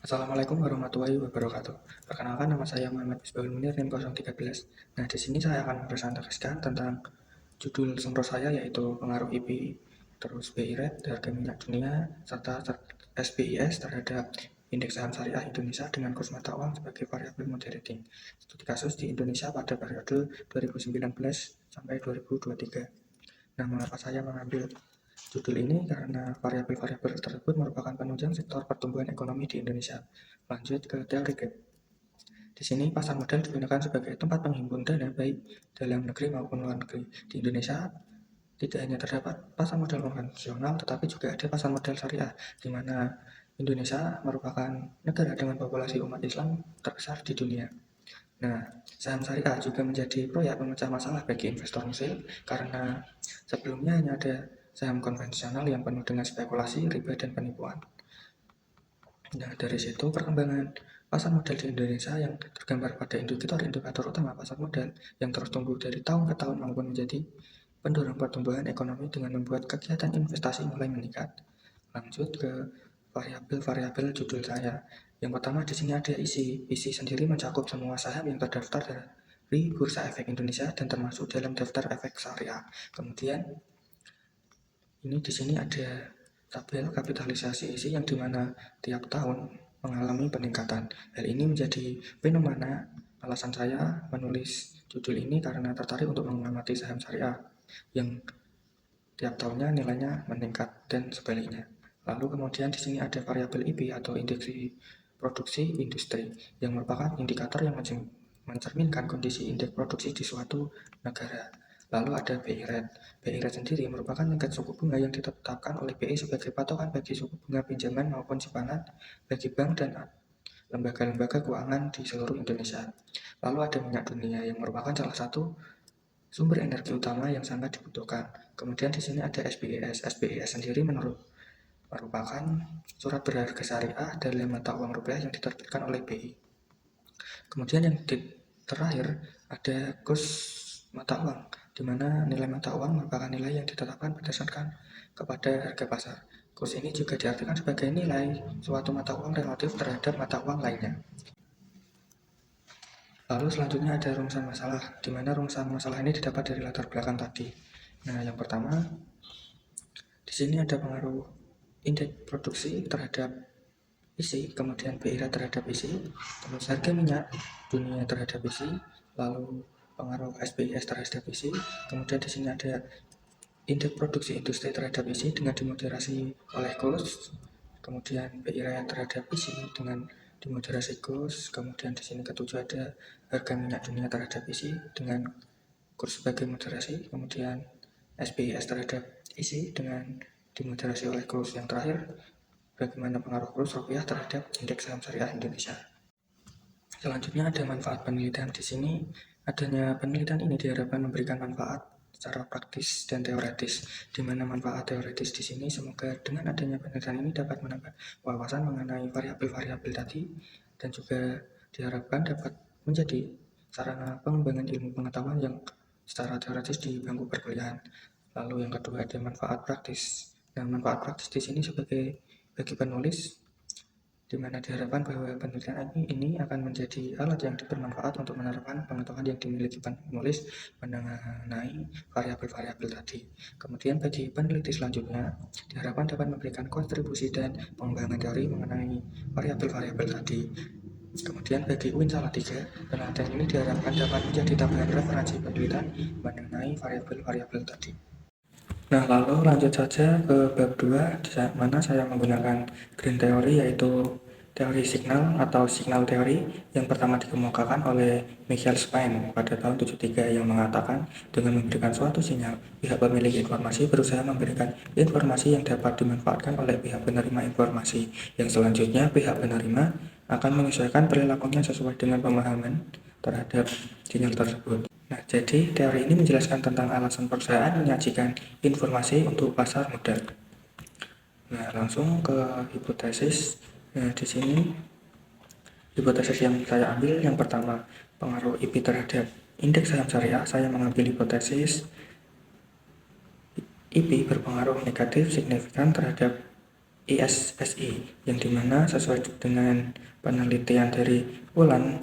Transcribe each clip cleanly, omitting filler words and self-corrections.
Assalamualaikum warahmatullahi wabarakatuh. Perkenalkan, nama saya Muhammad Misbahul Munir, NIM 013. Nah, di sini saya akan mempresentasikan tentang judul sumber saya, yaitu pengaruh IP, terus BI rate, harga minyak dunia, serta SPIS terhadap indeks saham syariah Indonesia dengan kurs mata uang sebagai variabel moderating. Studi kasus di Indonesia pada periode 2019 sampai 2023. Nah, mengapa saya mengambil judul ini? Karena variabel-variabel tersebut merupakan penunjang sektor pertumbuhan ekonomi di Indonesia. Lanjut ke teori gap. Di sini pasar modal digunakan sebagai tempat penghimpun dana baik dalam negeri maupun luar negeri. Di Indonesia tidak hanya terdapat pasar modal konvensional, tetapi juga ada pasar modal syariah, di mana Indonesia merupakan negara dengan populasi umat Islam terbesar di dunia. Nah, saham syariah juga menjadi proyek pemecah masalah bagi investor muslim karena sebelumnya hanya ada saham konvensional yang penuh dengan spekulasi, riba, dan penipuan. Nah, dari situ perkembangan pasar modal di Indonesia yang tergambar pada indikator-indikator utama pasar modal yang terus tumbuh dari tahun ke tahun maupun menjadi pendorong pertumbuhan ekonomi dengan membuat kegiatan investasi mulai meningkat. Lanjut ke variabel-variabel judul saya. Yang pertama di sini ada isi. Isi sendiri mencakup semua saham yang terdaftar dari Bursa Efek Indonesia dan termasuk dalam daftar efek syariah. Kemudian ini di sini ada tabel kapitalisasi isi yang dimana tiap tahun mengalami peningkatan. Hal ini menjadi fenomena. Alasan saya menulis judul ini karena tertarik untuk mengamati saham syariah yang tiap tahunnya nilainya meningkat dan sebaliknya. Lalu kemudian di sini ada variabel IP atau indeks produksi industri yang merupakan indikator yang mencerminkan kondisi indeks produksi di suatu negara. Lalu ada BI rate. BI rate sendiri merupakan tingkat suku bunga yang ditetapkan oleh BI sebagai patokan bagi suku bunga pinjaman maupun simpanan bagi bank dan lembaga-lembaga keuangan di seluruh Indonesia. Lalu ada minyak dunia yang merupakan salah satu sumber energi utama yang sangat dibutuhkan. Kemudian di sini ada SPIS. SPIS sendiri merupakan surat berharga syariah dalam mata uang rupiah yang diterbitkan oleh BI. Kemudian yang terakhir ada kurs mata uang, di mana nilai mata uang merupakan nilai yang ditetapkan berdasarkan kepada harga pasar. Kurs ini juga diartikan sebagai nilai suatu mata uang relatif terhadap mata uang lainnya. Lalu selanjutnya ada rumusan masalah, di mana rumusan masalah ini didapat dari latar belakang tadi. Nah, yang pertama, di sini ada pengaruh indeks produksi terhadap isi, kemudian BI rate terhadap isi, terus harga minyak dunia terhadap isi, lalu pengaruh SPIS terhadap isi, kemudian di sini ada indeks produksi industri terhadap isi dengan dimoderasi oleh kurs, kemudian BI rate terhadap isi dengan dimoderasi kurs, kemudian di sini ketujuh ada harga minyak dunia terhadap isi dengan kurs sebagai moderasi, kemudian SPIS terhadap isi dengan dimoderasi oleh kurs. Yang terakhir, bagaimana pengaruh kurs rupiah terhadap indeks saham syariah Indonesia. Selanjutnya ada manfaat penelitian. Di sini adanya penelitian ini diharapkan memberikan manfaat secara praktis dan teoretis, di mana manfaat teoretis di sini semoga dengan adanya penelitian ini dapat menambah wawasan mengenai variabel-variabel tadi dan juga diharapkan dapat menjadi sarana pengembangan ilmu pengetahuan yang secara teoretis di bangku perkuliahan. Lalu yang kedua ada manfaat praktis. Nah, manfaat praktis di sini sebagai bagi penulis, di mana diharapkan bahwa penelitian ini akan menjadi alat yang bermanfaat untuk menerapkan pengetahuan yang dimiliki penulis mengenai variabel-variabel tadi. Kemudian bagi peneliti selanjutnya, diharapkan dapat memberikan kontribusi dan pengembangan teori mengenai variabel-variabel tadi. Kemudian bagi UIN Salatiga, penelitian ini diharapkan dapat menjadi tambahan referensi penelitian mengenai variabel-variabel tadi. Nah, lalu lanjut saja ke bab 2, di mana saya menggunakan green theory, yaitu teori signal atau signal teori yang pertama dikemukakan oleh Michael Spain pada tahun 73 yang mengatakan dengan memberikan suatu sinyal, pihak pemilik informasi berusaha memberikan informasi yang dapat dimanfaatkan oleh pihak penerima informasi, yang selanjutnya pihak penerima akan menyesuaikan perilakunya sesuai dengan pemahaman terhadap sinyal tersebut. Nah, jadi teori ini menjelaskan tentang alasan perusahaan menyajikan informasi untuk pasar modal. Nah, langsung ke hipotesis. Nah, di sini hipotesis yang saya ambil yang pertama, pengaruh IP terhadap indeks saham syariah. Saya mengambil hipotesis IP berpengaruh negatif signifikan terhadap ISSI, yang dimana sesuai dengan penelitian dari Ulan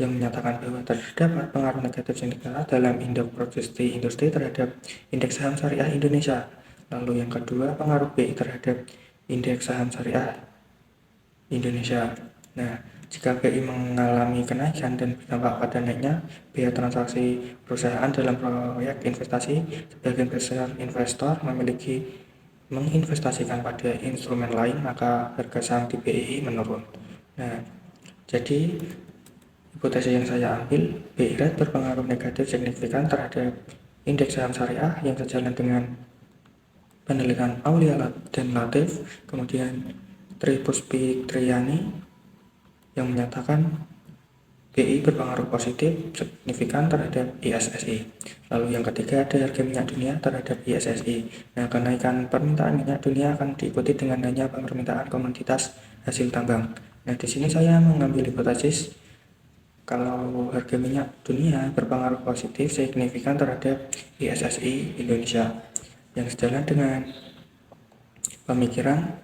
yang menyatakan bahwa terdapat pengaruh negatif signifikan dalam indeks produksi industri terhadap indeks saham syariah Indonesia. Lalu yang kedua, pengaruh BI terhadap indeks saham syariah Indonesia. Nah, jika BI mengalami kenaikan dan berdampak pada naiknya biaya transaksi perusahaan dalam proyek investasi, sebagian besar investor menginvestasikan pada instrumen lain, maka harga saham di BI menurun. Nah, jadi hipotesis yang saya ambil, BI rate berpengaruh negatif signifikan terhadap indeks saham syariah yang sejalan dengan penelitian Aulia dan Latif, kemudian Tripuspi Triani yang menyatakan BI berpengaruh positif signifikan terhadap ISSI. Lalu yang ketiga ada harga minyak dunia terhadap ISSI. Nah, kenaikan permintaan minyak dunia akan diikuti dengan naiknya permintaan komoditas hasil tambang. Nah, di sini saya mengambil hipotesis kalau harga minyak dunia berpengaruh positif signifikan terhadap ISSI Indonesia yang sejalan dengan pemikiran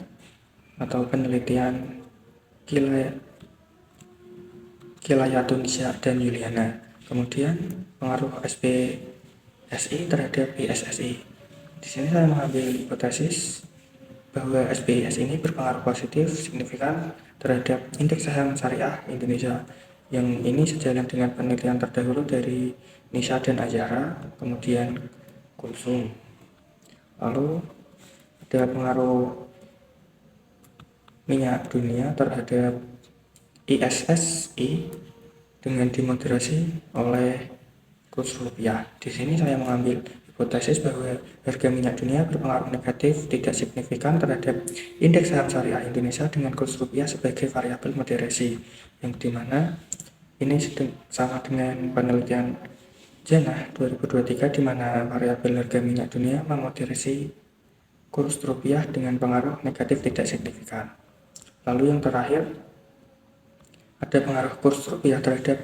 atau penelitian Kilayatun dan Yuliana. Kemudian pengaruh SPSI terhadap ISSI. Di sini saya mengambil hipotesis bahwa SPIS ini berpengaruh positif signifikan terhadap indeks saham syariah Indonesia. Yang ini sejalan dengan penelitian terdahulu dari Nisa dan Azhara, kemudian Kulsum. Lalu ada pengaruh minyak dunia terhadap ISSI dengan dimoderasi oleh kurs rupiah. Di sini saya mengambil hipotesis bahwa harga minyak dunia berpengaruh negatif tidak signifikan terhadap indeks saham syariah Indonesia dengan kurs rupiah sebagai variabel moderasi, yang dimana ini sama dengan penelitian Jannah 2023 di mana variabel harga minyak dunia memoderasi kurs rupiah dengan pengaruh negatif tidak signifikan. Lalu yang terakhir ada pengaruh kurs rupiah terhadap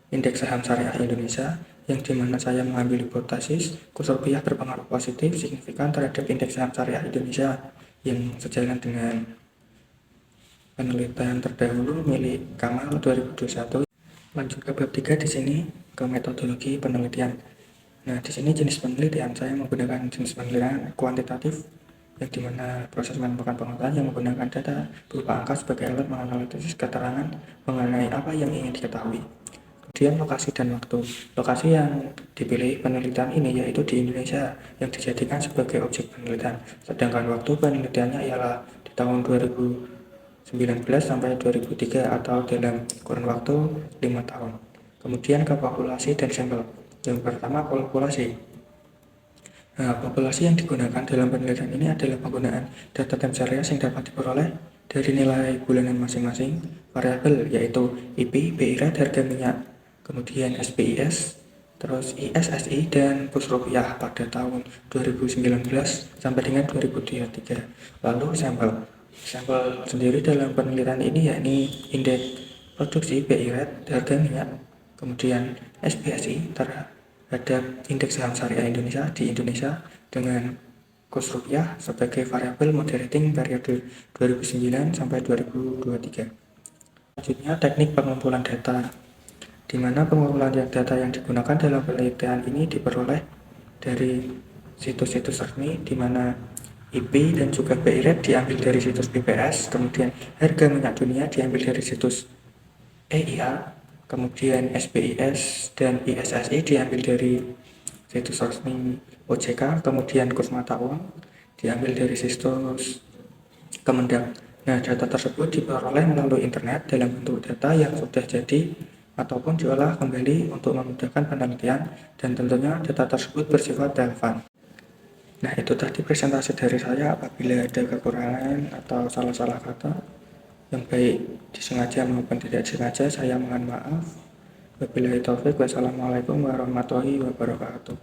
indeks saham syariah Indonesia, yang dimana saya mengambil hipotesis kurs rupiah berpengaruh positif signifikan terhadap indeks saham syariah Indonesia yang sejalan dengan penelitian terdahulu milik Kamal 2021. Lanjut ke bab 3 di sini ke metodologi penelitian. Nah, di sini jenis penelitian saya menggunakan jenis penelitian kuantitatif, yang dimana proses menemukan pengetahuan yang menggunakan data berupa angka sebagai alat menganalisis keterangan mengenai apa yang ingin diketahui. Kemudian lokasi dan waktu. Lokasi yang dipilih penelitian ini yaitu di Indonesia yang dijadikan sebagai objek penelitian. Sedangkan waktu penelitiannya ialah di tahun 2019 sampai 2003 atau dalam kurun waktu 5 tahun. Kemudian ke populasi dan sampel. Yang pertama populasi. Nah, populasi yang digunakan dalam penelitian ini adalah penggunaan data time series yang dapat diperoleh dari nilai bulanan masing-masing variabel, yaitu IP, BI rate, harga minyak, kemudian SPIS, terus ISSI, dan kurs rupiah pada tahun 2019 sampai dengan 2023. Lalu sampel sendiri dalam penelitian ini yakni indeks produksi, BI rate, harga minyak, kemudian SPSI terhadap indeks saham syariah Indonesia di Indonesia dengan kurs rupiah sebagai variabel moderating periode 2009 sampai 2023. Selanjutnya teknik pengumpulan data, di mana pengumpulan data yang digunakan dalam penelitian ini diperoleh dari situs-situs resmi, di mana IP dan juga BI rate diambil dari situs BPS, kemudian harga minyak dunia diambil dari situs EIA, kemudian SPIS dan ISSI diambil dari situs resmi OJK, kemudian kurs mata uang diambil dari situs Kemendak. Nah, data tersebut diperoleh melalui internet dalam bentuk data yang sudah jadi ataupun diolah kembali untuk memudahkan penelitian, dan tentunya data tersebut bersifat relevan. Nah, itu tadi presentasi dari saya. Apabila ada kekurangan atau salah-salah kata yang baik disengaja maupun tidak disengaja, saya mohon maaf. Wabillahi taufik, wassalamualaikum warahmatullahi wabarakatuh.